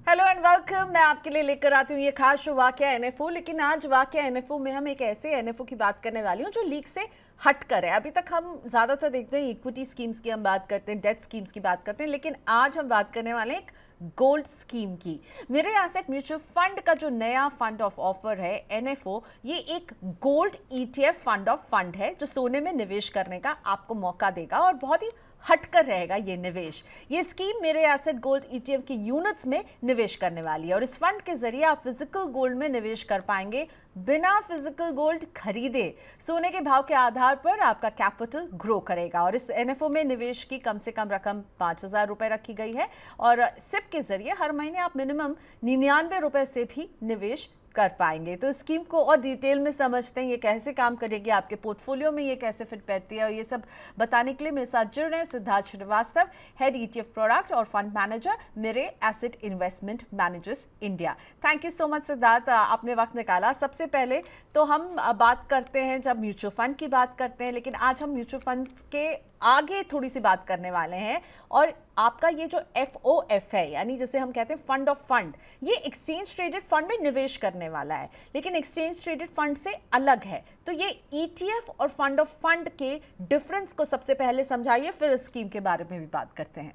Hello and welcome. मैं आपके लिए लेकर आती हूँ ये खास शो वाकया एनएफओ। लेकिन आज वाकया एनएफओ में हम एक ऐसे एनएफओ की बात करने वाली हूँ जो लीग से हट कर है। अभी तक हम ज़्यादातर देखते हैं इक्विटी स्कीम्स की हम बात करते हैं, डेथ स्कीम्स की बात करते हैं, लेकिन आज हम बात करने वाले हैं एक गोल्ड स्कीम की। मेरे एसेट म्यूचुअल फंड का जो नया फंड ऑफ ऑफर है एनएफओ, ये एक gold ETF fund of fund है जो सोने में निवेश करने का आपको मौका देगा और बहुत ही हटकर रहेगा ये निवेश। ये स्कीम मेरे एसेट गोल्ड ईटीएफ के यूनिट्स में निवेश करने वाली है और इस फंड के जरिए आप फिजिकल गोल्ड में निवेश कर पाएंगे बिना फिजिकल गोल्ड खरीदे। सोने के भाव के आधार पर आपका कैपिटल ग्रो करेगा और इस एनएफओ में निवेश की कम से कम रकम 5,000 रुपए रखी गई है और सिप के जरिए हर महीने आप मिनिमम 99 रुपए से भी निवेश कर पाएंगे। तो स्कीम को और डिटेल में समझते हैं, ये कैसे काम करेगी, आपके पोर्टफोलियो में ये कैसे फिट बैठती है, और ये सब बताने के लिए मेरे साथ जुड़ रहे हैं Siddharth Shrivastava, head ETF product और fund manager Mirae asset investment managers India. Thank you so much Siddharth, आपने वक्त निकाला। सबसे पहले तो हम बात करते हैं जब म्यूचुअल फंड की बात करते हैं, लेकिन आज हम म्यूचुअल फंड के आगे थोड़ी सी बात करने वाले हैं। और आपका ये जो एफओएफ है, यानी जैसे हम कहते हैं फंड ऑफ फंड, ये एक्सचेंज ट्रेडेड फंड में निवेश करने वाला है, लेकिन एक्सचेंज ट्रेडेड फंड से अलग है। तो ये ईटीएफ और फंड ऑफ फंड के डिफरेंस को सबसे पहले समझाइए, फिर स्कीम के बारे में भी बात करते हैं।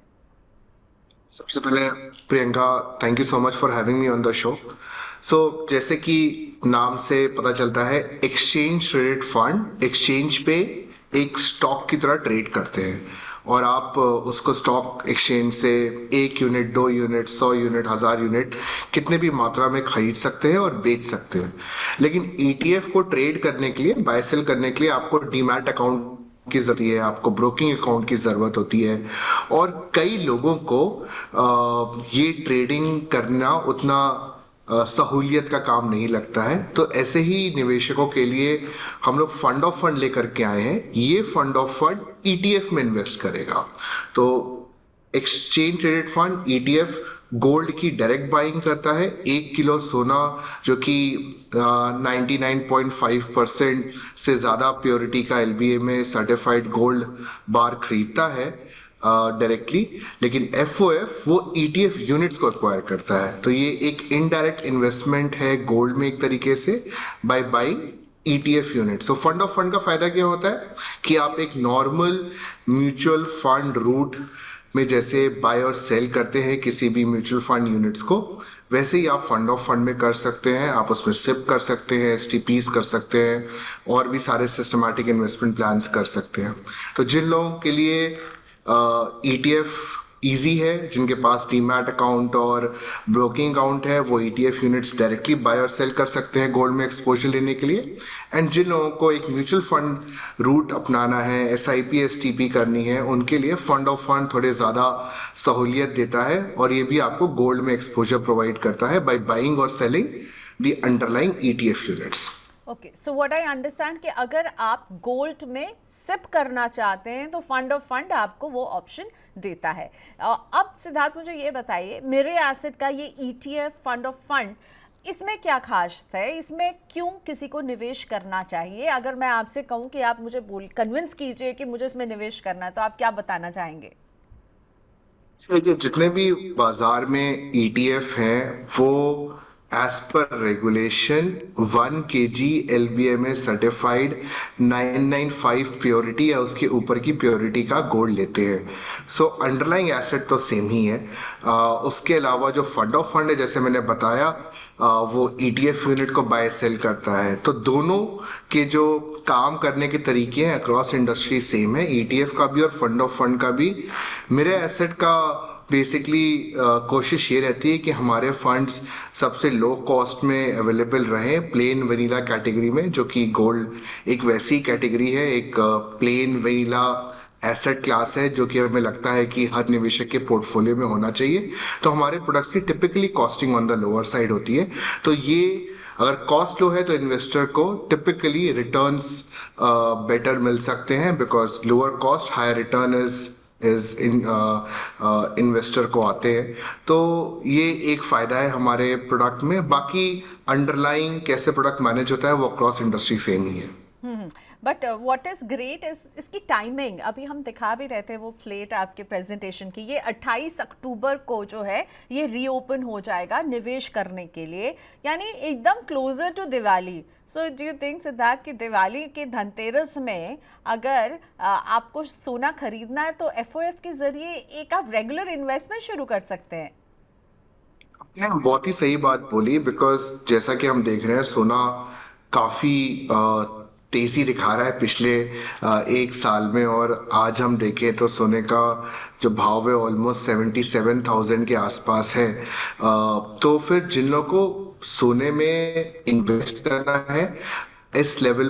सबसे पहले Priyanka, thank you so much for having me on the show. So जैसे कि नाम से पता चलता है, एक्सचेंज ट्रेडेड फंड एक्सचेंज पे एक स्टॉक की तरह ट्रेड करते हैं और आप उसको स्टॉक एक्सचेंज से 1 यूनिट, 2 यूनिट, 100 यूनिट, 1000 यूनिट कितने भी मात्रा में खरीद सकते हैं और बेच सकते हैं। लेकिन ईटीएफ को ट्रेड करने के लिए, बाय सेल करने के लिए आपको डीमैट अकाउंट की जरूरत है, आपको ब्रोकिंग अकाउंट की जरूरत होती है और कई लोगों को ये ट्रेडिंग करना उतना सहूलियत का काम नहीं लगता है। तो ऐसे ही निवेशकों के लिए हम लोग फंड ऑफ फंड लेकर के आए हैं। ये फंड ऑफ फंड ईटीएफ में इन्वेस्ट करेगा। तो exchange traded fund ETF gold की डायरेक्ट बाइंग करता है। 1 किलो सोना जो कि 99.5% से ज़्यादा प्योरिटी का एलबीए में सर्टिफाइड गोल्ड बार खरीदता है डायरेक्टली, लेकिन एफओएफ वो ईटीएफ यूनिट्स को एक्वायर करता है। तो ये एक इनडायरेक्ट इन्वेस्टमेंट है गोल्ड में एक तरीके से, by buying ETF unit. So fund of fund का फायदा क्या होता है कि आप एक नॉर्मल म्यूचुअल फंड रूट में जैसे बाय और सेल करते हैं किसी भी म्यूचुअल फंड यूनिट्स को, वैसे ही आप फंड ऑफ फंड में कर सकते हैं। आप उसमें सिप कर सकते हैं, एसटीपीज कर सकते हैं और भी सारे सिस्टमैटिक इन्वेस्टमेंट प्लान्स कर सकते हैं। तो जिन लोगों के लिए ईटीएफ इजी है, जिनके पास डीमैट अकाउंट और ब्रोकिंग अकाउंट है, वो ईटीएफ यूनिट्स डायरेक्टली बाय और सेल कर सकते हैं गोल्ड में एक्सपोजर लेने के लिए। एंड जिन लोगों को एक म्यूचुअल फंड रूट अपनाना है, एसआईपी एसटीपी करनी है, उनके लिए फंड ऑफ फंड थोड़े ज़्यादा सहूलियत देता है और ये भी आपको गोल्ड में एक्सपोजर प्रोवाइड करता है बाय बाइंग और selling the underlying ETF units. Okay, so what I understand कि अगर आप गोल्ड में सिप करना चाहते हैं तो फंड ऑफ फंड आपको वो ऑप्शन देता है। अब सिद्धार्थ मुझे ये बताइए, मेरे एसेट का ये ईटीएफ फंड ऑफ फंड, इसमें क्या खास है, इसमें क्यों किसी को निवेश करना चाहिए? अगर मैं आपसे कहूँ कि आप मुझे कन्विंस कीजिए कि मुझे इसमें निवेश करना है, तो आप क्या बताना चाहेंगे? जितने भी बाजार में ईटीएफ हैं वो as per regulation 1 kg LBA में सर्टिफाइड 995 प्योरिटी या उसके ऊपर की प्योरिटी का गोल्ड लेते हैं। सो अंडरलाइंग एसेट तो सेम ही है। उसके अलावा जो फंड ऑफ फंड है, जैसे मैंने बताया, वो ईटीएफ यूनिट को बाय सेल करता है। तो दोनों के जो काम करने के तरीके हैं अक्रॉस इंडस्ट्री सेम है, ईटीएफ का भी और फंड ऑफ फंड का भी। मेरे एसेट का बेसिकली कोशिश ये रहती है कि हमारे फंड्स सबसे लो कॉस्ट में अवेलेबल रहें, प्लेन वनीला कैटेगरी में, जो कि गोल्ड एक वैसी कैटेगरी है, एक प्लेन वनीला एसेट क्लास है जो कि हमें लगता है कि हर निवेशक के पोर्टफोलियो में होना चाहिए। तो हमारे प्रोडक्ट्स की typically costing on the lower side होती है। तो ये अगर कॉस्ट लो है तो इन्वेस्टर को टिपिकली रिटर्न्स बेटर मिल सकते हैं, because lower cost higher return is investor को आते हैं। तो ये एक फ़ायदा है हमारे प्रोडक्ट में। बाकी अंडरलाइंग कैसे प्रोडक्ट मैनेज होता है वो अक्रॉस इंडस्ट्री सेम ही है। But what is great is इसकी टाइमिंग। अभी हम दिखा भी रहे थे वो प्लेट आपके प्रेजेंटेशन की, ये 28 अक्टूबर को जो है ये रीओपन हो जाएगा निवेश करने के लिए, यानी एकदम closer to Diwali. So do you think Siddharth कि दिवाली के धनतेरस में अगर आपको सोना खरीदना है तो एफओएफ के जरिए एक आप रेगुलर इन्वेस्टमेंट शुरू कर सकते हैं? आपने बहुत ही सही बात बोली, बिकॉज जैसा कि हम देख रहे हैं सोना काफी तेजी दिखा रहा है पिछले एक साल में, और आज हम देखें तो सोने का जो भाव है ऑलमोस्ट 77,000 के आसपास है। तो फिर जिन लोगों को सोने में इन्वेस्ट करना है इस लेवल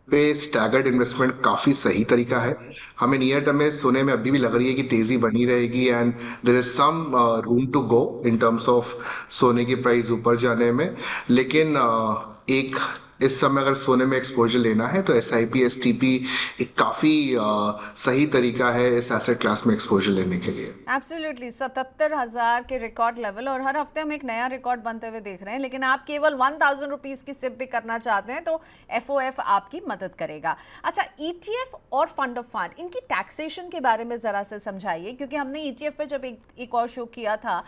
पे स्टैगर्ड इन्वेस्टमेंट काफी सही तरीका है। हमें नियर टर्म में सोने में अभी भी लग रही है कि तेजी बनी रहेगी, and there is some room to go in terms of सोने की प्राइस ऊपर जाने में। लेकिन एक इस समय अगर सोने में एक्सपोजर लेना है तो SIP STP एक काफी सही तरीका है इस एसेट क्लास में एक्सपोजर लेने के लिए। एब्सोल्युटली 77,000 के रिकॉर्ड लेवल, और हर हफ्ते हम एक नया रिकॉर्ड बनते हुए देख रहे हैं। लेकिन आप केवल 1,000 रुपीज़ की सिप भी करना चाहते हैं तो एफओएफ आपकी मदद करेगा। अच्छा, ETF और फंड ऑफ फंड, इनकी टैक्सेशन के बारे में ज़रा से समझाइए, क्योंकि हमने ETF पे जब एक और शो किया था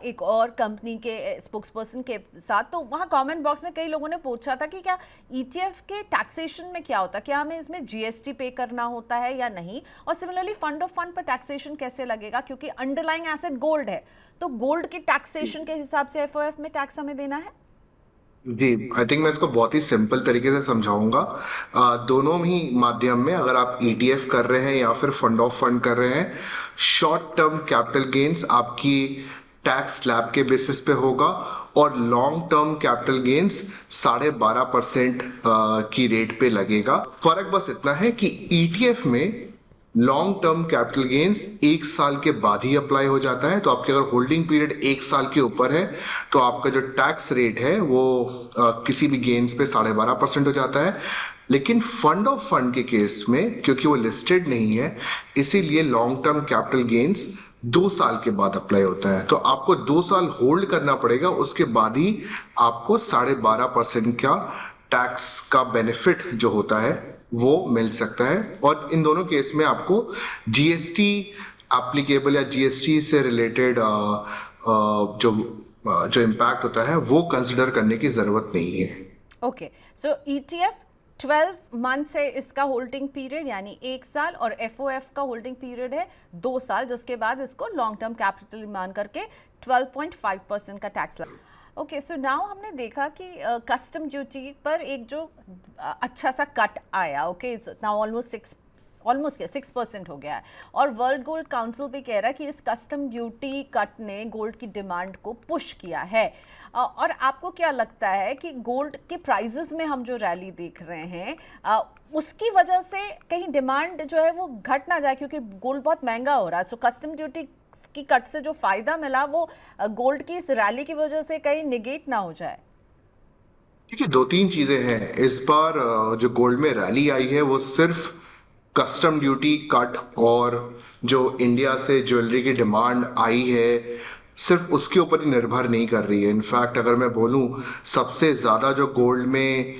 एक और कंपनी के स्पोक्स पर्सन के साथ, तो वहाँ कमेंट बॉक्स में कई लोगों ने पूछा था कि क्या ETF के टैक्सेशन में क्या होता है, क्या हमें इसमें GST पे करना होता है या नहीं, और सिमिलरली फंड ऑफ फंड पर टैक्सेशन कैसे लगेगा, क्योंकि अंडरलाइंग एसेट गोल्ड है तो गोल्ड की टैक्सेशन के हिसाब से एफओएफ में टैक्स हमें देना है? जी, आई थिंक मैं इसको बहुत ही सिंपल तरीके से समझाऊंगा। दोनों ही माध्यम में अगर आप ETF कर रहे हैं या फिर फंड ऑफ फंड कर रहे हैं, शॉर्ट टर्म कैपिटल गेन्स आपकी टैक्स स्लैब के बेसिस पे होगा, और लॉन्ग टर्म कैपिटल गेन्स 12.5% की रेट पे लगेगा। फर्क बस इतना है कि ETF में लॉन्ग टर्म कैपिटल गेन्स एक साल के बाद ही अप्लाई हो जाता है। तो आपके अगर होल्डिंग पीरियड एक साल के ऊपर है तो आपका जो टैक्स रेट है वो किसी भी गेन्स पे 12.5% हो जाता है। लेकिन फंड ऑफ फंड के केस में क्योंकि वो लिस्टेड नहीं है, इसीलिए लॉन्ग टर्म कैपिटल गेन्स 2 साल के बाद अप्लाई होता है। तो आपको 2 साल होल्ड करना पड़ेगा, उसके बाद ही आपको 12.5% का टैक्स का बेनिफिट जो होता है वो मिल सकता है। और इन दोनों केस में आपको GST एप्लीकेबल या GST से रिलेटेड जो इम्पैक्ट होता है वो कंसिडर करने की जरूरत नहीं है। ओके, सो ETF 12 मंथ है इसका होल्डिंग पीरियड, यानी 1 साल, और एफओएफ का होल्डिंग पीरियड है 2 साल, जिसके बाद इसको लॉन्ग टर्म कैपिटल मान करके 12.5% का टैक्स लगा। ओके, सो नाउ हमने देखा कि कस्टम ड्यूटी पर एक जो अच्छा सा कट आया, ओके, इट्स नाउ ऑलमोस्ट 6% हो गया है, और वर्ल्ड गोल्ड काउंसिल भी कह रहा है कि इस कस्टम ड्यूटी कट ने गोल्ड की डिमांड को पुश किया है। और आपको क्या लगता है कि गोल्ड के प्राइजेस में हम जो रैली देख रहे हैं उसकी वजह से कहीं डिमांड जो है वो घट ना जाए, क्योंकि गोल्ड बहुत महंगा हो रहा है? सो कस्टम ड्यूटी की कट से जो फायदा मिला वो गोल्ड की इस रैली की वजह से कहीं निगेट ना हो जाए? देखिए, 2-3 चीजें हैं इस बार। जो गोल्ड में रैली आई है वो सिर्फ कस्टम ड्यूटी कट और जो इंडिया से ज्वेलरी की डिमांड आई है सिर्फ उसके ऊपर ही निर्भर नहीं कर रही है। इनफैक्ट अगर मैं बोलूं, सबसे ज़्यादा जो गोल्ड में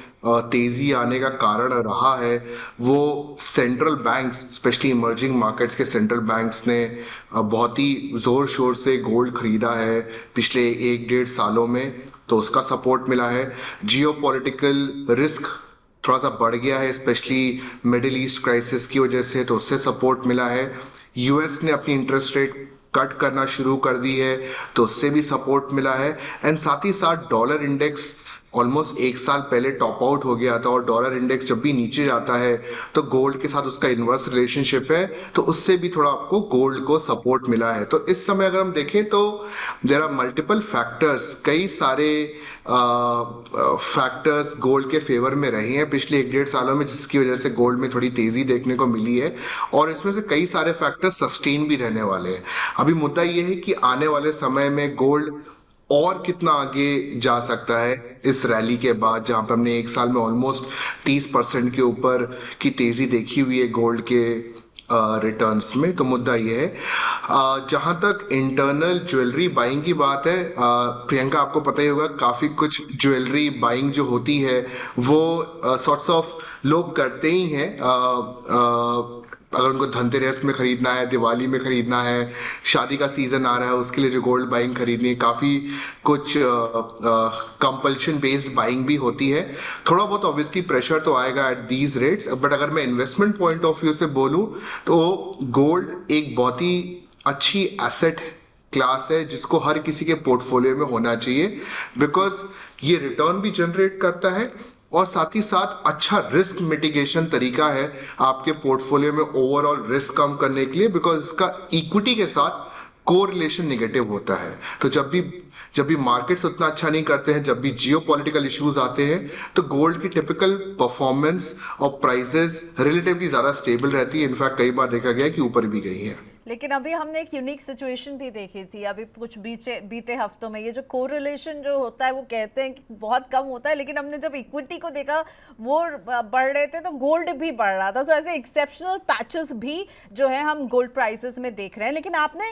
तेज़ी आने का कारण रहा है वो central banks, specially emerging markets के सेंट्रल बैंक्स ने बहुत ही ज़ोर शोर से गोल्ड खरीदा है पिछले 1-1.5 सालों में, तो उसका सपोर्ट मिला है। जियोपॉलिटिकल रिस्क थोड़ा सा बढ़ गया है, स्पेशली मिडिल ईस्ट क्राइसिस की वजह से, तो उससे सपोर्ट मिला है। US ने अपनी इंटरेस्ट रेट कट करना शुरू कर दी है, तो उससे भी सपोर्ट मिला है। एंड साथ ही साथ डॉलर इंडेक्स ऑलमोस्ट 1 साल पहले टॉप आउट हो गया था, और डॉलर इंडेक्स जब भी नीचे जाता है तो गोल्ड के साथ उसका इन्वर्स रिलेशनशिप है, तो उससे भी थोड़ा आपको गोल्ड को सपोर्ट मिला है। तो इस समय अगर हम देखें तो देयर आर मल्टीपल फैक्टर्स, कई सारे फैक्टर्स गोल्ड के फेवर में रहे हैं पिछले 1-1.5 सालों में, जिसकी वजह से गोल्ड में थोड़ी तेजी देखने को मिली है, और इसमें से कई सारे फैक्टर्स सस्टेन भी रहने वाले हैं। अभी मुद्दा ये है कि आने वाले समय में गोल्ड और कितना आगे जा सकता है इस रैली के बाद, जहां पर हमने 1 साल में ऑलमोस्ट 30% के ऊपर की तेजी देखी हुई है गोल्ड के रिटर्न्स में। तो मुद्दा ये है, जहां तक इंटरनल ज्वेलरी बाइंग की बात है, प्रियंका आपको पता ही होगा, काफी कुछ ज्वेलरी बाइंग जो होती है वो सॉर्ट्स ऑफ लोग करते ही हैं। अगर उनको धनतेरस में खरीदना है, दिवाली में खरीदना है, शादी का सीजन आ रहा है, उसके लिए जो गोल्ड बाइंग खरीदनी है, काफी कुछ कंपल्शन बेस्ड बाइंग भी होती है। थोड़ा बहुत ऑब्वियसली प्रेशर तो आएगा एट दीज रेट्स, बट अगर मैं इन्वेस्टमेंट पॉइंट ऑफ व्यू से बोलूं तो गोल्ड एक बहुत ही अच्छी एसेट क्लास है जिसको हर किसी के पोर्टफोलियो में होना चाहिए, बिकॉज ये रिटर्न भी जनरेट करता है और साथ ही साथ अच्छा रिस्क मिटिगेशन तरीका है आपके पोर्टफोलियो में ओवरऑल रिस्क कम करने के लिए, बिकॉज इसका इक्विटी के साथ कोरिलेशन नेगेटिव होता है। तो जब भी मार्केट्स उतना अच्छा नहीं करते हैं, जब भी जियो पॉलिटिकल इश्यूज आते हैं, तो गोल्ड की टिपिकल परफॉर्मेंस और प्राइसेस रिलेटिवली ज़्यादा स्टेबल रहती है। इनफैक्ट कई बार देखा गया है कि ऊपर भी गई है। लेकिन अभी हमने एक यूनिक सिचुएशन भी देखी थी अभी कुछ बीते हफ्तों में। ये जो कोरिलेशन जो होता है वो कहते हैं कि बहुत कम होता है, लेकिन हमने जब इक्विटी को देखा वो बढ़ रहे थे तो गोल्ड भी बढ़ रहा था। तो ऐसे एक्सेप्शनल पैचेस भी जो है हम गोल्ड प्राइसेस में देख रहे हैं। लेकिन आपने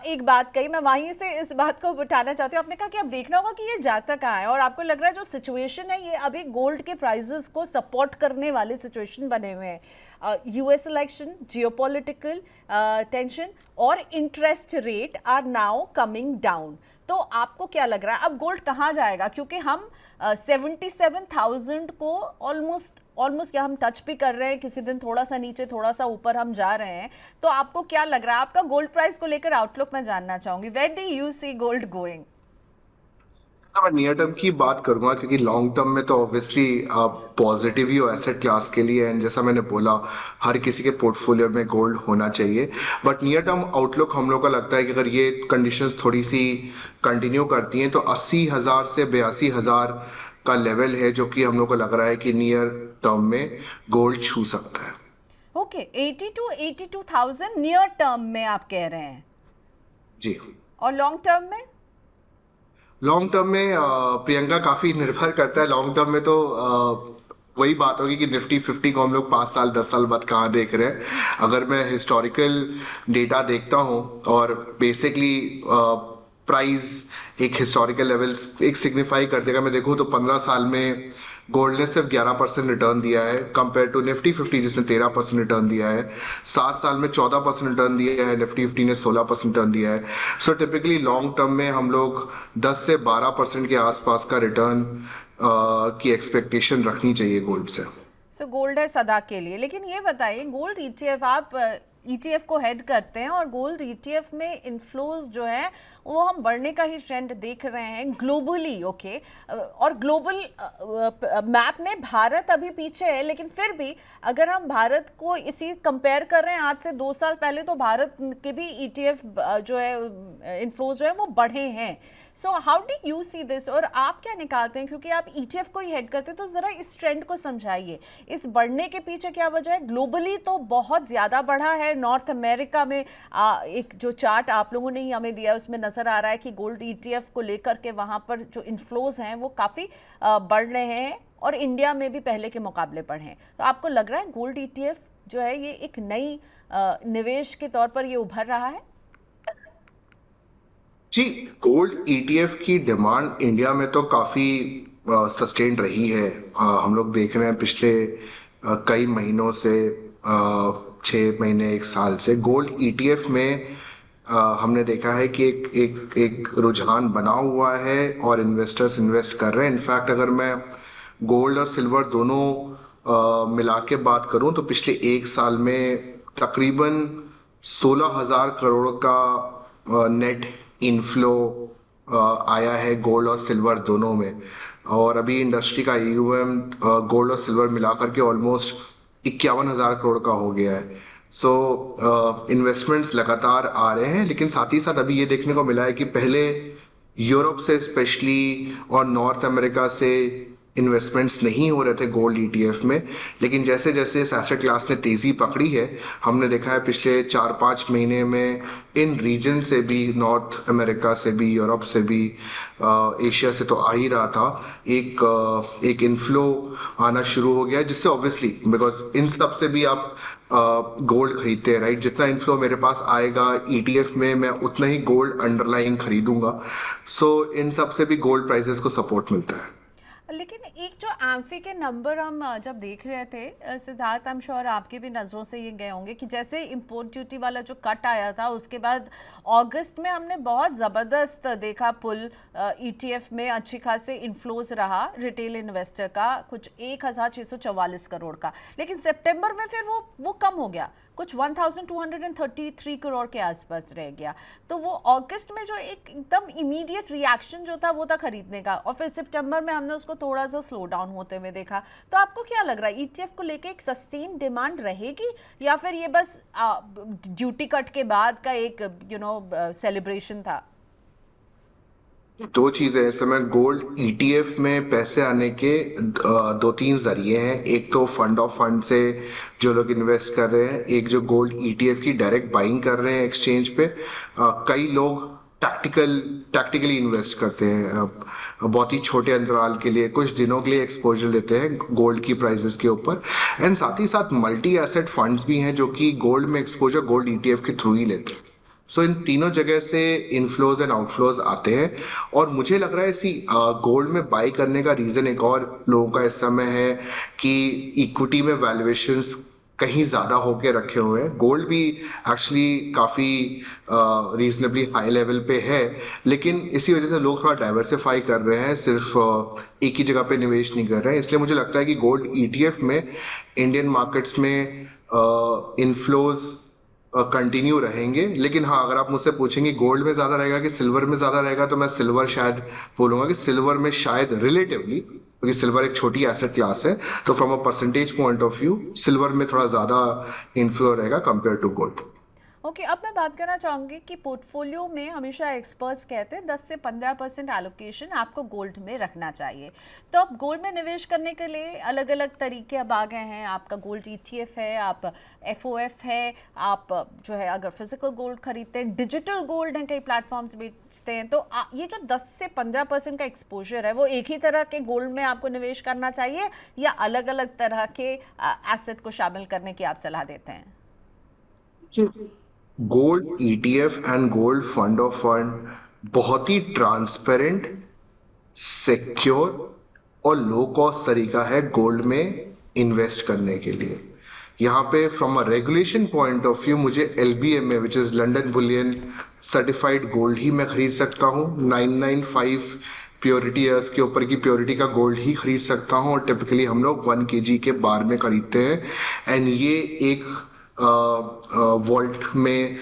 एक बात कही, मैं वहीं से इस बात को उठाना चाहती हूँ। आपने कहा कि अब देखना होगा कि ये जाता कहाँ है, और आपको लग रहा है जो सिचुएशन है ये अभी गोल्ड के प्राइसेस को सपोर्ट करने वाले सिचुएशन बने हुए हैं। यूएस इलेक्शन, जियोपॉलिटिकल टेंशन और interest rate are now coming down. तो आपको क्या लग रहा है अब गोल्ड कहाँ जाएगा? क्योंकि हम 77,000 को ऑलमोस्ट क्या हम टच भी कर रहे हैं, किसी दिन थोड़ा सा नीचे थोड़ा सा ऊपर हम जा रहे हैं। तो आपको क्या लग रहा है? आपका गोल्ड प्राइस को लेकर आउटलुक मैं जानना चाहूंगी। Where do you see gold going? मैं नियर टर्म की बात करूंगा, क्योंकि लॉन्ग टर्म में तो ऑब्वियसली आप पॉजिटिव ही हो एसेट क्लास के लिए, एंड जैसा मैंने बोला हर किसी के पोर्टफोलियो में गोल्ड होना चाहिए। बट नियर टर्म आउटलुक हम लोग का लगता है कि अगर ये कंडीशंस थोड़ी सी कंटिन्यू करती हैं तो 80,000 से 82,000 का लेवल है जो कि हम लोग को लग रहा है कि नियर टर्म में गोल्ड छू सकता है। ओके, 80 to 82,000 नियर टर्म में आप कह रहे हैं? जी। और लॉन्ग टर्म में? लॉन्ग टर्म में प्रियंका काफी निर्भर करता है। लॉन्ग टर्म में तो वही बात होगी कि निफ्टी 50 को हम लोग 5 साल 10 साल बाद कहाँ देख रहे हैं। अगर मैं हिस्टोरिकल डेटा देखता हूँ और बेसिकली प्राइस एक हिस्टोरिकल लेवल्स एक सिग्निफाई कर देगा, मैं देखूँ तो 15 साल में गोल्ड ने सिर्फ 11% रिटर्न दिया है कंपेयर टू निफ्टी 50 जिसने 13% रिटर्न दिया है। 7 साल में 14% रिटर्न दिया है, निफ्टी 50 ने 16% रिटर्न दिया है। सो टिपिकली लॉन्ग टर्म में हम लोग 10 से 12% के आसपास का रिटर्न की एक्सपेक्टेशन रखनी चाहिए गोल्ड से। सो गोल्ड है सदा के लिए। लेकिन ये बताइए, गोल्ड ईटीएफ, आप ईटीएफ को हेड करते हैं और गोल्ड ईटीएफ में इनफ्लोज जो है वो हम बढ़ने का ही ट्रेंड देख रहे हैं ग्लोबली। ओके, और ग्लोबल मैप में भारत अभी पीछे है, लेकिन फिर भी अगर हम भारत को इसी कंपेयर कर रहे हैं आज से 2 साल पहले, तो भारत के भी ईटीएफ जो है इनफ्लोज जो है वो बढ़े हैं। So how do you see this, और आप क्या निकालते हैं? क्योंकि आप ईटीएफ को ही हेड करते हैं, तो ज़रा इस ट्रेंड को समझाइए। इस बढ़ने के पीछे क्या वजह है? ग्लोबली तो बहुत ज़्यादा बढ़ा है। नॉर्थ अमेरिका में एक जो चार्ट आप लोगों ने ही हमें दिया है उसमें नज़र आ रहा है कि गोल्ड ईटीएफ को लेकर के वहाँ पर जो इन्फ्लोज हैं वो काफ़ी बढ़ रहे हैं, और इंडिया में भी पहले के मुकाबले बढ़े हैं। तो आपको लग रहा है गोल्ड ईटीएफ जो है ये एक नई निवेश के तौर पर ये उभर रहा है? जी, गोल्ड ईटीएफ की डिमांड इंडिया में तो काफ़ी सस्टेन्ड रही है। हम लोग देख रहे हैं पिछले कई महीनों से, 6 महीने 1 साल से गोल्ड ईटीएफ में हमने देखा है कि एक रुझान बना हुआ है और इन्वेस्टर्स इन्वेस्ट कर रहे हैं। इनफैक्ट अगर मैं गोल्ड और सिल्वर दोनों मिला के बात करूं तो पिछले 1 साल में तकरीबन 16,000 करोड़ का नेट इनफ्लो आया है गोल्ड और सिल्वर दोनों में। और अभी इंडस्ट्री का ईयूएम गोल्ड और सिल्वर मिलाकर के ऑलमोस्ट 51,000 करोड़ का हो गया है। सो इन्वेस्टमेंट्स लगातार आ रहे हैं, लेकिन साथ ही साथ अभी ये देखने को मिला है कि पहले यूरोप से स्पेशली और नॉर्थ अमेरिका से इन्वेस्टमेंट्स नहीं हो रहे थे गोल्ड ईटीएफ में, लेकिन जैसे जैसे इस एसेट क्लास ने तेज़ी पकड़ी है, हमने देखा है पिछले 4-5 महीने में इन रीजन से भी, नॉर्थ अमेरिका से भी, यूरोप से भी, एशिया से तो आ ही रहा था, एक इन्फ्लो आना शुरू हो गया है, जिससे ऑब्वियसली बिकॉज इन सब से भी आप गोल्ड खरीदते हैं, राइट? जितना इन्फ्लो मेरे पास आएगा ईटीएफ में, मैं उतना ही गोल्ड अंडरलाइंग खरीदूंगा। सो इन सब से भी गोल्ड प्राइसेस को सपोर्ट मिलता है। लेकिन एक जो एम्फी के नंबर हम जब देख रहे थे सिद्धार्थ, आई एम श्योर आपके भी नज़रों से ये गए होंगे कि जैसे इंपोर्ट ड्यूटी वाला जो कट आया था उसके बाद अगस्त में हमने बहुत ज़बरदस्त देखा पुल ईटीएफ में, अच्छी खासे इन्फ्लोज रहा रिटेल इन्वेस्टर का, कुछ 1644 करोड़ का। लेकिन सितंबर में फिर वो कम हो गया, कुछ 1233 करोड़ के आसपास रह गया। तो वो अगस्त में जो एक एकदम इमीडिएट रिएक्शन जो था वो था खरीदने का, और फिर सितंबर में हमने उसको थोड़ा सा स्लो डाउन होते हुए देखा। तो आपको क्या लग रहा है, ईटीएफ को लेके एक सस्टेन डिमांड रहेगी या फिर ये बस ड्यूटी कट के बाद का एक सेलिब्रेशन था? दो चीजें इस समय गोल्ड ईटीएफ में पैसे आने के 2-3 जरिए हैं। एक तो फंड ऑफ फंड से जो लोग इन्वेस्ट कर रहे हैं, एक जो गोल्ड ईटीएफ की डायरेक्ट बाइंग कर रहे हैं एक्सचेंज पे। कई लोग टैक्टिकली इन्वेस्ट करते हैं, बहुत ही छोटे अंतराल के लिए, कुछ दिनों के लिए एक्सपोजर लेते हैं गोल्ड की प्राइसेस के ऊपर। एंड साथ ही साथ मल्टी एसेट फंड्स भी हैं जो कि गोल्ड में एक्सपोजर गोल्ड ईटीएफ के थ्रू ही लेते हैं। सो इन तीनों जगह से इनफ्लोज एंड आउटफ्लोज आते हैं, और मुझे लग रहा है इसी गोल्ड में बाई करने का रीजन एक और लोगों का इस समय है कि इक्विटी में वैल्यूएशंस कहीं ज्यादा होके रखे हुए हैं। गोल्ड भी एक्चुअली काफी रीजनेबली हाई लेवल पे है, लेकिन इसी वजह से लोग थोड़ा डाइवर्सिफाई कर रहे हैं, सिर्फ एक ही जगह पे निवेश नहीं कर रहे हैं। इसलिए मुझे लगता है कि गोल्ड ईटीएफ में इंडियन मार्केट्स में इनफ्लोज कंटिन्यू रहेंगे। लेकिन हाँ, अगर आप मुझसे पूछेंगे गोल्ड में ज्यादा रहेगा कि सिल्वर में ज्यादा रहेगा, तो मैं सिल्वर शायद बोलूंगा कि सिल्वर में शायद रिलेटिवली, क्योंकि सिल्वर एक छोटी एसेट क्लास है, तो from a percentage point of view silver में थोड़ा ज्यादा इन्फ्लो रहेगा कंपेयर टू गोल्ड। ओके, अब मैं बात करना चाहूँगी कि पोर्टफोलियो में हमेशा एक्सपर्ट्स कहते हैं 10 से 15% एलोकेशन आपको गोल्ड में रखना चाहिए। तो अब गोल्ड में निवेश करने के लिए अलग अलग तरीके अब आ गए हैं। आपका गोल्ड ईटीएफ है, आप एफओएफ है, आप जो है अगर फिजिकल गोल्ड खरीदते हैं, डिजिटल गोल्ड हैं, कई प्लेटफॉर्म्स बेचते हैं। तो ये जो 10 से 15% का एक्सपोजर है वो एक ही तरह के गोल्ड में आपको निवेश करना चाहिए या अलग अलग तरह के एसेट को शामिल करने की आप सलाह देते हैं? Gold ETF and gold fund of fund बहुत ही ट्रांसपेरेंट, सिक्योर और लो कॉस्ट तरीका है गोल्ड में इन्वेस्ट करने के लिए। यहाँ पे from a regulation point of view मुझे LBMA which is London Bullion certified gold ही मैं खरीद सकता हूँ। 995 प्योरिटी है उसके ऊपर की प्योरिटी का गोल्ड ही खरीद सकता हूँ, और टिपिकली हम लोग 1 kg के बार में खरीदते हैं। एंड ये एक वॉल्ट में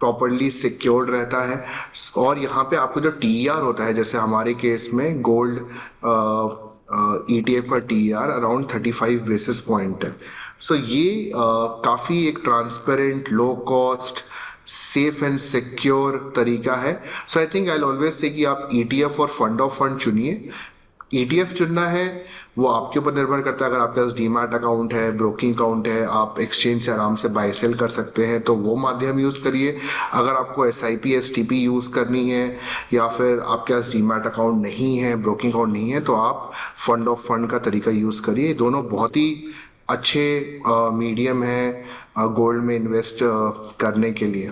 प्रॉपरली सिक्योर्ड रहता है। और यहाँ पे आपको जो टीईआर होता है, जैसे हमारे केस में गोल्ड ईटीएफ का टीईआर अराउंड 35 बेसिस पॉइंट है। सो ये काफ़ी एक transparent, low cost, safe and secure तरीका है। So I think I always say कि आप ईटीएफ और फंड ऑफ फंड चुनिए। ईटीएफ चुनना है वो आपके ऊपर निर्भर करता है। अगर आपके पास डीमैट अकाउंट है, ब्रोकिंग अकाउंट है, आप एक्सचेंज से आराम से बाय सेल कर सकते हैं, तो वो माध्यम यूज करिए। अगर आपको एसआईपी एसटीपी यूज करनी है, या फिर आपके पास डीमैट अकाउंट नहीं है, ब्रोकिंग अकाउंट नहीं है, तो आप फंड ऑफ फंड का तरीका यूज करिए। दोनों बहुत ही अच्छे मीडियम है गोल्ड में इन्वेस्ट करने के लिए।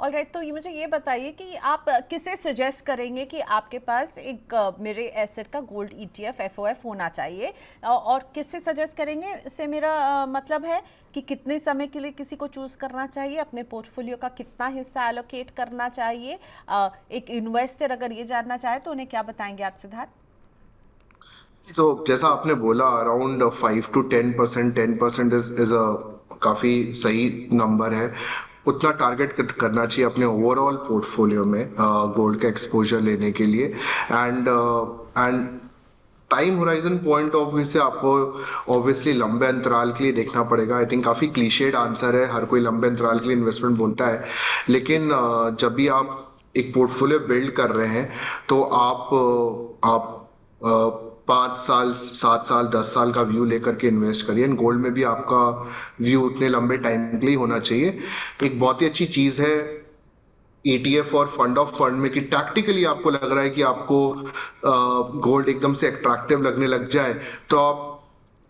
ऑलराइट, तो ये मुझे ये बताइए कि आप किसे सजेस्ट करेंगे कि आपके पास एक मेरे एसेट का गोल्ड ईटीएफ एफओएफ होना चाहिए, और किससे सजेस्ट करेंगे, इससे मेरा मतलब है कि कितने समय के लिए किसी को चूज़ करना चाहिए, अपने पोर्टफोलियो का कितना हिस्सा एलोकेट करना चाहिए। एक इन्वेस्टर अगर ये जानना चाहे तो उन्हें क्या बताएंगे आप सिद्धार्थ? तो जैसा आपने बोला अराउंड 5 to 10%, 10% इज अ काफी सही नंबर है। उतना टारगेट करना चाहिए अपने ओवरऑल पोर्टफोलियो में गोल्ड का एक्सपोजर लेने के लिए। And time horizon point of view से आपको ऑब्वियसली लंबे अंतराल के लिए देखना पड़ेगा। आई थिंक काफ़ी क्लीशेड आंसर है, हर कोई लंबे अंतराल के लिए इन्वेस्टमेंट बोलता है, लेकिन जब भी आप एक पोर्टफोलियो बिल्ड कर रहे हैं तो आप 5 साल 7 साल 10 साल का व्यू लेकर के इन्वेस्ट करिए। एंड गोल्ड में भी आपका व्यू उतने लंबे टाइम के लिए होना चाहिए। एक बहुत ही अच्छी चीज है ईटीएफ और फंड ऑफ फंड में कि टैक्टिकली आपको लग रहा है कि आपको गोल्ड एकदम से अट्रैक्टिव लगने लग जाए तो आप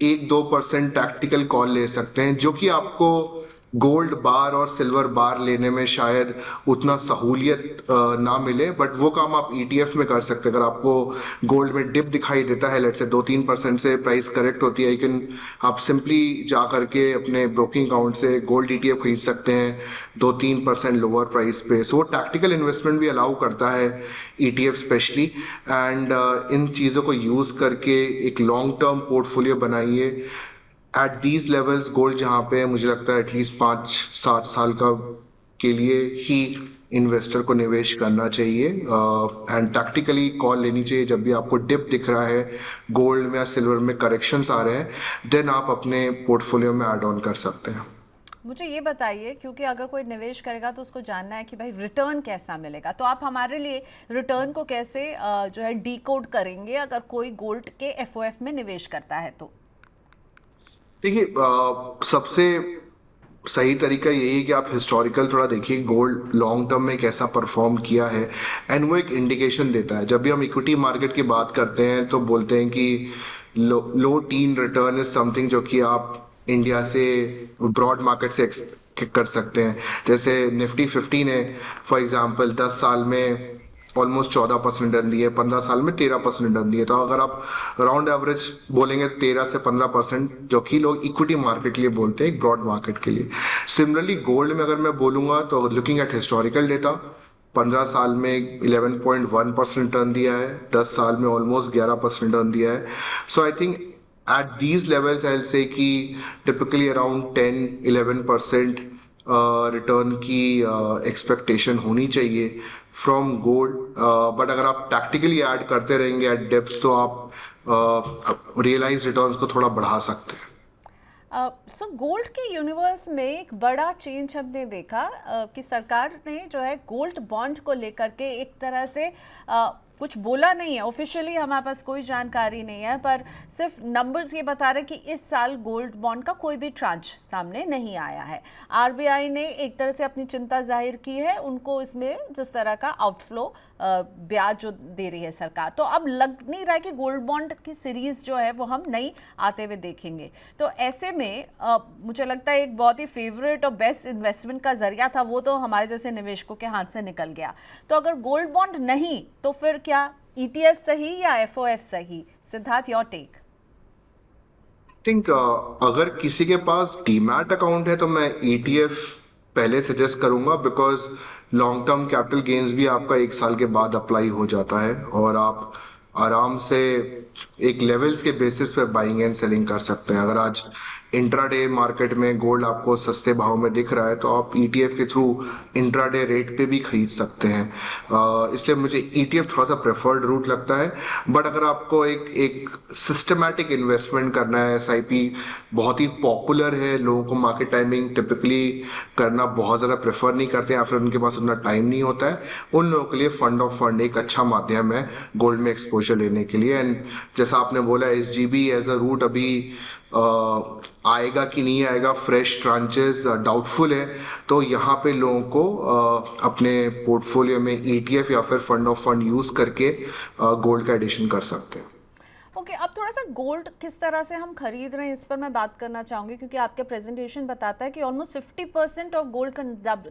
1-2% टैक्टिकल कॉल ले सकते हैं, जो कि आपको गोल्ड बार और सिल्वर बार लेने में शायद उतना सहूलियत ना मिले, बट वो काम आप ईटीएफ में कर सकते हैं। अगर आपको गोल्ड में डिप दिखाई देता है, लेट से 2-3% से प्राइस करेक्ट होती है, लेकिन आप सिंपली जा करके अपने ब्रोकिंग अकाउंट से गोल्ड ईटीएफ खरीद सकते हैं 2-3% लोअर प्राइस पे। सो वो टैक्टिकल इन्वेस्टमेंट भी अलाउ करता है ईटीएफ स्पेशली। एंड इन चीज़ों को यूज़ करके एक लॉन्ग टर्म पोर्टफोलियो बनाइए। एट दीज लेवल्स गोल्ड जहाँ पे है, मुझे लगता है एटलीस्ट 5-7 साल का के लिए ही इन्वेस्टर को निवेश करना चाहिए। एंड टैक्टिकली कॉल लेनी चाहिए जब भी आपको डिप दिख रहा है गोल्ड में या सिल्वर में, करेक्शंस आ रहे हैं, देन आप अपने पोर्टफोलियो में ऐड ऑन कर सकते हैं। मुझे ये बताइए, क्योंकि अगर कोई निवेश करेगा तो उसको जानना है कि भाई रिटर्न कैसा मिलेगा, तो आप हमारे लिए रिटर्न को कैसे जो है डीकोड करेंगे अगर कोई गोल्ड के एफओएफ में निवेश करता है तो? देखिए, सबसे सही तरीका यही है कि आप हिस्टोरिकल थोड़ा देखिए गोल्ड लॉन्ग टर्म में कैसा परफॉर्म किया है। एंड वो एक इंडिकेशन देता है। जब भी हम इक्विटी मार्केट की बात करते हैं तो बोलते हैं कि लो टीन रिटर्न इज समथिंग जो कि आप इंडिया से ब्रॉड मार्केट से एक्सपेक्ट कर सकते हैं। जैसे निफ्टी 15 है फॉर एग्जांपल, 10 साल में ऑलमोस्ट 14% रिटर्न दिए, 15 साल में 13% रिटर्न दिए। तो अगर आप राउंड एवरेज बोलेंगे 13 से 15%, जो कि लोग इक्विटी मार्केट के लिए बोलते हैं, एक ब्रॉड मार्केट के लिए। सिमिलरली गोल्ड में अगर मैं बोलूंगा तो लुकिंग एट हिस्टोरिकल डेटा, 15 साल में 11.1% रिटर्न दिया है, 10 साल में ऑलमोस्ट 11% रिटर्न दिया है। So I think at these levels I will say कि टिपिकली अराउंड 10-11% रिटर्न की एक्सपेक्टेशन होनी चाहिए फ्रॉम गोल्ड। बट अगर आप टैक्टिकली ऐड करते रहेंगे एट डेप्थ तो आप रियलाइज रिटर्न्स को थोड़ा बढ़ा सकते हैं। सो गोल्ड के यूनिवर्स में एक बड़ा चेंज हमने देखा कि सरकार ने जो है गोल्ड बॉन्ड को लेकर के एक तरह से कुछ बोला नहीं है ऑफिशियली, हमारे पास कोई जानकारी नहीं है, पर सिर्फ नंबर्स ये बता रहे हैं कि इस साल गोल्ड बॉन्ड का कोई भी ट्रांच सामने नहीं आया है। आरबीआई ने एक तरह से अपनी चिंता जाहिर की है, उनको इसमें जिस तरह का आउटफ्लो ब्याज जो दे रही है सरकार, तो अब लग नहीं रहा है कि गोल्ड बॉन्ड की सीरीज जो है वो हम नई आते हुए देखेंगे। तो ऐसे में मुझे लगता है एक बहुत ही फेवरेट और बेस्ट इन्वेस्टमेंट का जरिया था वो तो हमारे जैसे निवेशकों के हाथ से निकल गया। तो अगर गोल्ड बॉन्ड नहीं तो फिर क्या ईटीएफ सही या एफओएफ सही? Siddharth, your take. थिंक अगर किसी के पास डीमैट अकाउंट है तो मैं ईटीएफ पहले सजेस्ट करूंगा, because long term capital gains भी आपका 1 साल के बाद अप्लाई हो जाता है और आप आराम से एक लेवल्स के बेसिस पे बाइंग एंड सेलिंग कर सकते हैं। अगर आज इंट्राडे मार्केट में गोल्ड आपको सस्ते भाव में दिख रहा है तो आप ईटीएफ के थ्रू इंट्राडे रेट पे भी खरीद सकते हैं। इसलिए मुझे ईटीएफ थोड़ा सा प्रेफर्ड रूट लगता है। बट अगर आपको एक सिस्टमैटिक इन्वेस्टमेंट करना है, एसआईपी बहुत ही पॉपुलर है, लोगों को मार्केट टाइमिंग टिपिकली करना बहुत ज़्यादा प्रेफर नहीं करते हैं या फिर उनके पास उतना टाइम नहीं होता है, उन लोगों के लिए फंड ऑफ फंड एक अच्छा माध्यम है गोल्ड में एक्सपोजर लेने के लिए। एंड जैसा आपने बोला एसजीबी एज अ रूट अभी आएगा कि नहीं आएगा, फ्रेश ट्रांचेस डाउटफुल है, तो यहाँ पे लोगों को अपने पोर्टफोलियो में ईटीएफ या फिर फंड ऑफ फंड यूज करके गोल्ड का एडिशन कर सकते हैं। ओके, अब थोड़ा सा गोल्ड किस तरह से हम खरीद रहे हैं इस पर मैं बात करना चाहूँगी, क्योंकि आपके प्रेजेंटेशन बताता है कि ऑलमोस्ट 50% ऑफ गोल्ड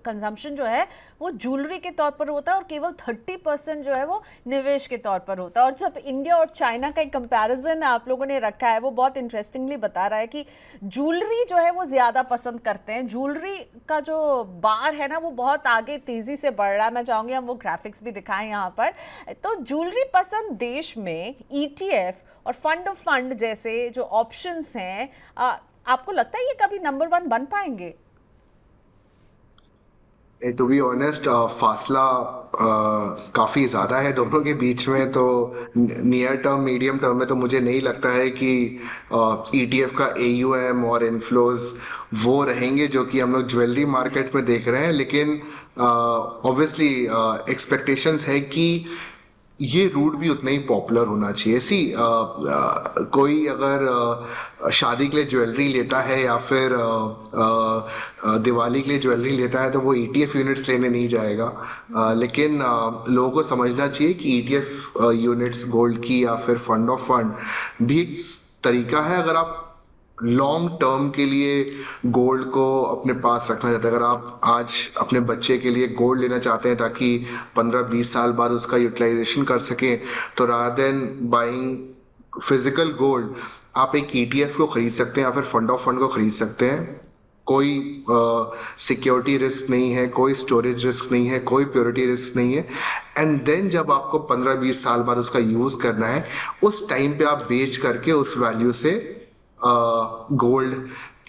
कंजम्पशन जो है वो ज्वेलरी के तौर पर होता है और केवल 30% जो है वो निवेश के तौर पर होता है। और जब इंडिया और चाइना का एक कंपैरिजन आप लोगों ने रखा है वो बहुत इंटरेस्टिंगली बता रहा है कि ज्वेलरी जो है वो ज़्यादा पसंद करते हैं, ज्वेलरी का जो बार है ना वो बहुत आगे तेज़ी से बढ़ रहा है। मैं चाहूँगी हम वो ग्राफिक्स भी दिखाएं यहाँ पर। तो ज्वेलरी पसंद देश में ईटीएफ और फंड ऑफ फंड जैसे जो ऑप्शंस हैं, आपको लगता है ये कभी नंबर 1 बन पाएंगे? टू बी ऑनेस्ट फासला काफ़ी ज़्यादा है दोनों के बीच में, तो नियर टर्म मीडियम टर्म में तो मुझे नहीं लगता है कि ईटीएफ का एयूएम और इनफ्लोज वो रहेंगे जो कि हम लोग ज्वेलरी मार्केट में देख रहे हैं। लेकिन ऑब्वियसली एक्सपेक्टेशंस है कि ये रूट भी उतना ही पॉपुलर होना चाहिए। कोई अगर शादी के लिए ज्वेलरी लेता है या फिर दिवाली के लिए ज्वेलरी लेता है तो वो ईटीएफ यूनिट्स लेने नहीं जाएगा। लेकिन लोगों को समझना चाहिए कि ईटीएफ यूनिट्स गोल्ड की या फिर फंड ऑफ फंड भी एक तरीका है। अगर आप लॉन्ग टर्म के लिए गोल्ड को अपने पास रखना चाहते हैं, अगर आप आज अपने बच्चे के लिए गोल्ड लेना चाहते हैं ताकि 15-20 साल बाद उसका यूटिलाइजेशन कर सकें, तो rather than buying physical gold आप एक ईटीएफ को खरीद सकते हैं या फिर फंड ऑफ फंड को खरीद सकते हैं। कोई सिक्योरिटी रिस्क नहीं है, कोई स्टोरेज रिस्क नहीं है, कोई प्योरिटी रिस्क नहीं है। एंड देन जब आपको 15-20 साल बाद उसका यूज करना है, उस टाइम पे आप बेच करके उस वैल्यू से गोल्ड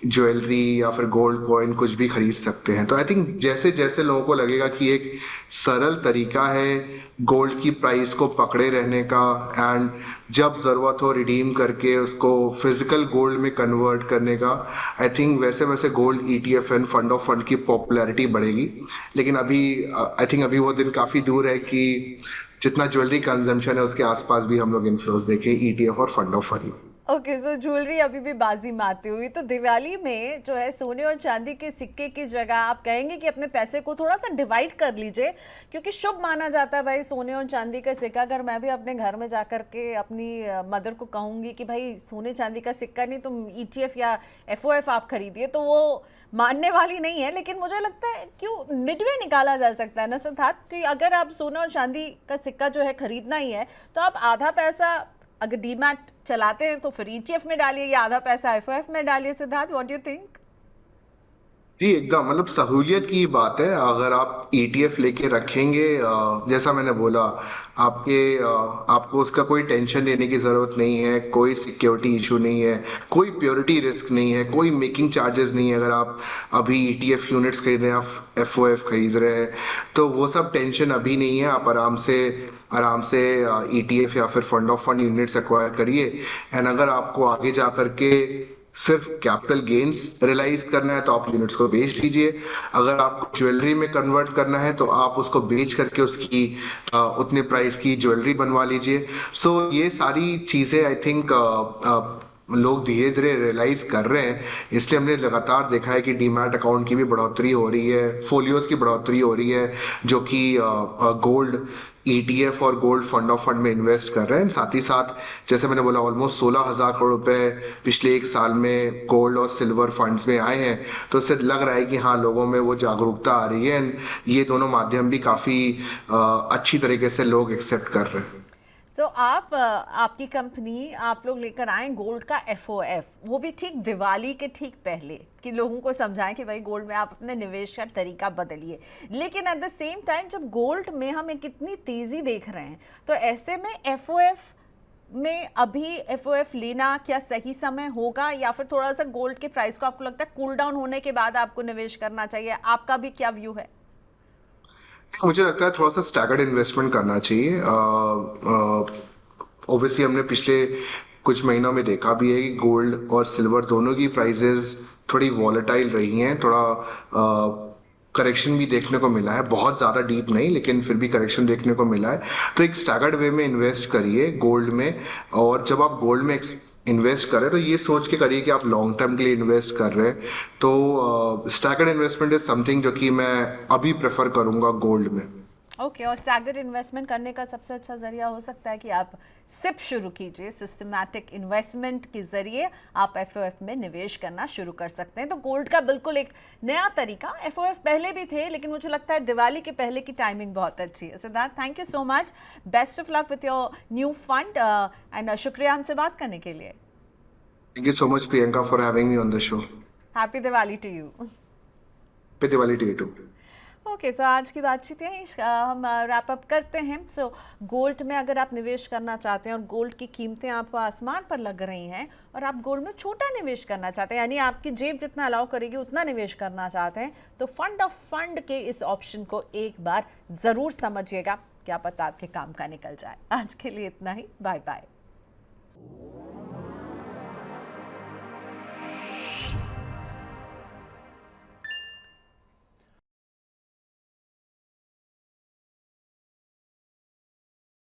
ज्वेलरी या फिर गोल्ड कॉइन कुछ भी खरीद सकते हैं। तो आई थिंक जैसे जैसे लोगों को लगेगा कि एक सरल तरीका है गोल्ड की प्राइस को पकड़े रहने का, एंड जब ज़रूरत हो रिडीम करके उसको फिजिकल गोल्ड में कन्वर्ट करने का, आई थिंक वैसे वैसे gold ETF end fund of fund की पॉपुलैरिटी बढ़ेगी। लेकिन अभी आई थिंक अभी वो दिन काफ़ी दूर है कि जितना ज्वेलरी कंजम्पशन है उसके आसपास भी हम लोग इन्फ्लुएंस देखें ईटीएफ और fund of fund. Okay, so jewellery अभी भी बाजी मारती हुई, तो दिवाली में जो है सोने और चांदी के सिक्के की जगह आप कहेंगे कि अपने पैसे को थोड़ा सा डिवाइड कर लीजिए, क्योंकि शुभ माना जाता है भाई सोने और चांदी का सिक्का। अगर मैं भी अपने घर में जा कर के अपनी मदर को कहूँगी कि भाई सोने चांदी का सिक्का नहीं, तुम ईटीएफ या एफओएफ आप खरीदिए, तो वो मानने वाली नहीं है। लेकिन मुझे लगता है क्यों मिडवे निकाला जा सकता है ना सिद्धार्थ, कि अगर आप सोना और चांदी का सिक्का जो है खरीदना ही है, तो आप आधा पैसा अगर डीमैट चलाते हैं तो फिर ईटीएफ में डालिए या आधा पैसा एफओएफ में डालिए। Siddharth, what do you think? जी एकदम, मतलब सहूलियत की बात है। अगर आप ईटीएफ लेके रखेंगे, जैसा मैंने बोला, आपको उसका कोई टेंशन लेने की ज़रूरत नहीं है, कोई सिक्योरिटी इशू नहीं है, कोई प्योरिटी रिस्क नहीं है, कोई मेकिंग चार्जेस नहीं है। अगर आप अभी ईटीएफ यूनिट्स खरीद रहे हैं, आप एफओएफ खरीद रहे हैं, तो वो सब टेंशन अभी नहीं है। आप आराम से ईटीएफ या फिर fund of fund units acquire करिए। एंड अगर आपको आगे जा करके सिर्फ कैपिटल गेन्स रियलाइज करना है तो आप यूनिट्स को बेच दीजिए। अगर आपको ज्वेलरी में कन्वर्ट करना है तो आप उसको बेच करके उसकी उतने प्राइस की ज्वेलरी बनवा लीजिए। सो ये सारी चीज़ें आई थिंक लोग धीरे धीरे रियलाइज कर रहे हैं। इसलिए हमने लगातार देखा है कि डीमैट अकाउंट की भी बढ़ोतरी हो रही है, फोलियोज की बढ़ोतरी हो रही है, जो कि गोल्ड ईटीएफ और गोल्ड फंड ऑफ फंड में इन्वेस्ट कर रहे हैं। साथ ही साथ जैसे मैंने बोला, ऑलमोस्ट 16,000 करोड़ रुपए पिछले एक साल में गोल्ड और सिल्वर फंड्स में आए हैं। तो इससे लग रहा है कि हाँ, लोगों में वो जागरूकता आ रही है, एंड ये दोनों माध्यम भी काफ़ी अच्छी तरीके से लोग एक्सेप्ट कर रहे हैं। तो आपकी कंपनी आप लोग लेकर आए गोल्ड का एफओएफ, वो भी ठीक दिवाली के ठीक पहले, कि लोगों को समझाएं कि भाई गोल्ड में आप अपने निवेश का तरीका बदलिए। लेकिन एट द सेम टाइम जब गोल्ड में हम एक इतनी तेजी देख रहे हैं, तो ऐसे में एफओएफ में अभी एफओएफ लेना क्या सही समय होगा, या फिर थोड़ा सा गोल्ड के प्राइस को आपको लगता है कूल डाउन होने के बाद आपको निवेश करना चाहिए? आपका भी क्या व्यू है? मुझे लगता है थोड़ा सा स्टैगर्ड इन्वेस्टमेंट करना चाहिए। ऑब्वियसली हमने पिछले कुछ महीनों में देखा भी है कि गोल्ड और सिल्वर दोनों की प्राइसेस थोड़ी वॉलेटाइल रही हैं। थोड़ा करेक्शन भी देखने को मिला है, बहुत ज़्यादा डीप नहीं, लेकिन फिर भी करेक्शन देखने को मिला है। तो एक स्टैगर्ड वे में इन्वेस्ट करिए गोल्ड में। और जब आप गोल्ड में इन्वेस्ट करें तो ये सोच के करिए कि आप लॉन्ग टर्म के लिए इन्वेस्ट कर रहे हैं। तो स्टैगर्ड इन्वेस्टमेंट इज समथिंग जो कि मैं अभी प्रेफर करूंगा गोल्ड में। ओके, और स्टैगर्ड इन्वेस्टमेंट करने का सबसे अच्छा जरिया हो सकता है कि आप सिप शुरू कीजिए। सिस्टमैटिक इन्वेस्टमेंट के जरिए आप एफओएफ में निवेश करना शुरू कर सकते हैं। तो गोल्ड का बिल्कुल एक नया तरीका, एफओएफ पहले भी थे, लेकिन मुझे लगता है दिवाली के पहले की टाइमिंग बहुत अच्छी है। Siddharth, thank you so much, best of luck with your new fund, and शुक्रिया हमसे बात करने के लिए। Thank you so much Priyanka for having me on the show. Happy Diwali to you. Happy Diwali to you too. Okay, so आज की बातचीत यहीं हम रैप अप करते हैं। सो गोल्ड में अगर आप निवेश करना चाहते हैं और गोल्ड की कीमतें आपको आसमान पर लग रही हैं, और आप गोल्ड में छोटा निवेश करना चाहते हैं, यानी आपकी जेब जितना अलाउ करेगी उतना निवेश करना चाहते हैं, तो फंड ऑफ फंड के इस ऑप्शन को एक बार ज़रूर समझिएगा, क्या पता आपके काम का निकल जाए। आज के लिए इतना ही, बाय बाय।